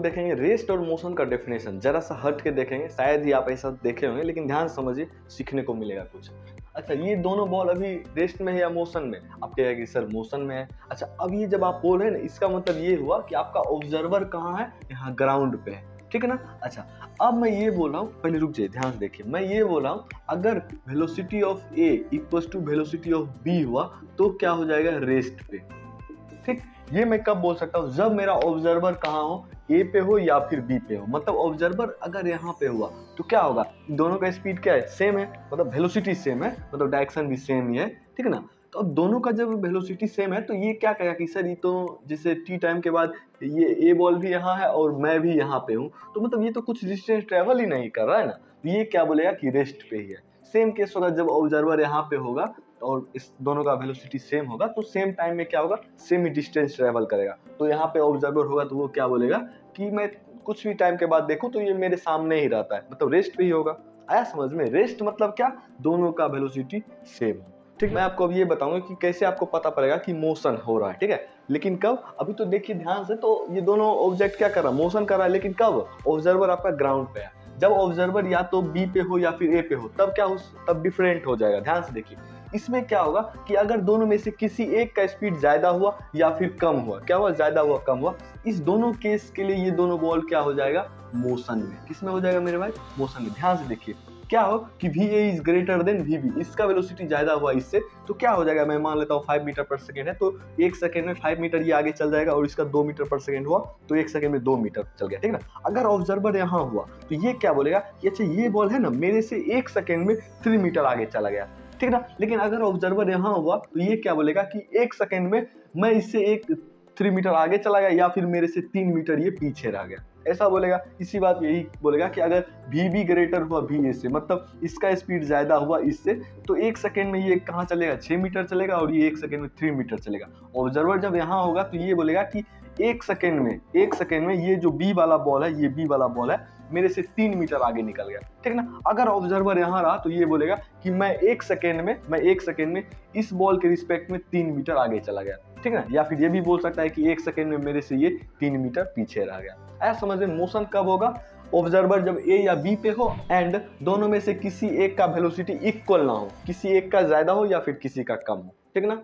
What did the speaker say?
देखेंगे रेस्ट और मोशन का डेफिनेशन जरा सा हट के देखेंगे, शायद ही आप ऐसा देखे होंगे, लेकिन ध्यान समझिए, सीखने को मिलेगा कुछ। अच्छा, ये दोनों बॉल अभी रेस्ट में है या मोशन में? आप कहेगा कि सर मोशन में है। अच्छा, अब ये जब आप बोल रहे हैं ना, इसका मतलब ये हुआ कि आपका ऑब्जर्वर कहाँ है? यहाँ ग्राउंड पे है, ठीक है ना। अच्छा, अब मैं ये बोल रहा हूँ, पहले रुक जाइए, ध्यान से देखिए, मैं ये बोल रहा हूँ अगर velocity of A equals to velocity of B हुआ तो क्या हो जाएगा? रेस्ट पे। ठीक, ये मैं कब बोल सकता हूँ? जब मेरा ऑब्जर्वर कहाँ हो, ए पे हो या फिर बी पे हो। मतलब ऑब्जर्वर अगर यहाँ पे हुआ तो क्या होगा? दोनों का स्पीड क्या है? सेम है, मतलब वेलोसिटी सेम है, मतलब डायरेक्शन भी सेम ही है, ठीक है ना। तो अब दोनों का जब वेलोसिटी सेम है तो ये क्या कहेगा कि सर ये तो जैसे टी टाइम के बाद ये ए बॉल भी यहाँ है और मैं भी यहाँ पे हूँ, तो मतलब ये तो कुछ डिस्टेंस ट्रेवल ही नहीं कर रहा है ना, तो ये क्या बोलेगा कि रेस्ट पे ही है। सेम केस होगा जब ऑब्जर्वर यहाँ पे होगा और इस दोनों का वेलोसिटी सेम होगा तो सेम टाइम में क्या होगा? सेम ही डिस्टेंस ट्रेवल करेगा। तो यहाँ पे ऑब्जर्वर होगा तो वो क्या बोलेगा कि मैं कुछ भी टाइम के बाद देखूं तो ये मेरे सामने ही रहता है, मतलब रेस्ट पे ही होगा। आया समझ में? रेस्ट मतलब क्या? दोनों का वेलोसिटी सेम हो। ठीक, मैं आपको अब ये बताऊंगा कि कैसे आपको पता पड़ेगा कि मोशन हो रहा है, ठीक है। लेकिन कब? अभी तो देखिए ध्यान से, तो ये दोनों ऑब्जेक्ट क्या कर रहा है? मोशन कर रहा है, लेकिन कब? ऑब्जर्वर आपका ग्राउंड पे है। जब ऑब्जर्वर या तो बी पे हो या फिर ए पे हो तब क्या हो? तब डिफरेंट हो जाएगा। ध्यान से देखिए, इसमें क्या होगा कि अगर दोनों में से किसी एक का स्पीड ज्यादा हुआ या फिर कम हुआ, क्या हुआ? ज्यादा हुआ कम हुआ, इस दोनों केस के लिए ये दोनों बॉल क्या हो जाएगा? मोशन में। किसमें हो जाएगा मेरे भाई? मोशन में। ध्यान से देखिए, क्या हो कि V A is greater than V B, इसका वेलोसिटी ज्यादा हुआ इससे, तो क्या हो जाएगा? मैं मान लेता हूँ 5 मीटर पर सेकेंड है, तो 1 सेकेंड में 5 मीटर ये आगे चल जाएगा, और इसका 2 मीटर पर सेकेंड हुआ तो 1 सेकेंड में 2 मीटर चल गया, ठीक है ना। अगर ऑब्जर्वर यहाँ हुआ तो ये क्या बोलेगा कि अच्छा ये बॉल है ना मेरे से 1 सेकेंड में 3 मीटर आगे चला गया, ठीक ना। लेकिन अगर ऑब्जर्वर यहाँ हुआ तो ये क्या बोलेगा कि 1 सेकेंड में मैं इससे 3 मीटर आगे चला गया या फिर मेरे से 3 मीटर ये पीछे रह गया, ऐसा बोलेगा। इसी बात यही बोलेगा कि अगर वी बी ग्रेटर हुआ वी ए से, मतलब इसका स्पीड ज्यादा हुआ इससे, तो 1 सेकेंड में ये कहाँ चलेगा? 6 मीटर चलेगा, और ये 1 सेकेंड में 3 मीटर चलेगा। ऑब्जर्वर जब यहाँ होगा तो ये बोलेगा कि 1 सेकेंड में ये जो बी वाला बॉल है, ये बी वाला बॉल है, मेरे से 3 मीटर आगे निकल गया, ठीक ना। अगर ऑब्जर्वर यहाँ रहा तो ये बोलेगा कि मैं 1 सेकेंड में इस बॉल के रिस्पेक्ट में 3 मीटर आगे चला गया, ठीक ना। या फिर ये भी बोल सकता है कि 1 सेकेंड में मेरे से ये 3 मीटर पीछे रह गया। ऐसा समझ में? मोशन कब होगा? ऑब्जर्वर जब ए या बी पे हो एंड दोनों में से किसी एक का वेलोसिटी इक्वल ना हो, किसी एक का ज्यादा हो या फिर किसी का कम हो, ठीक ना।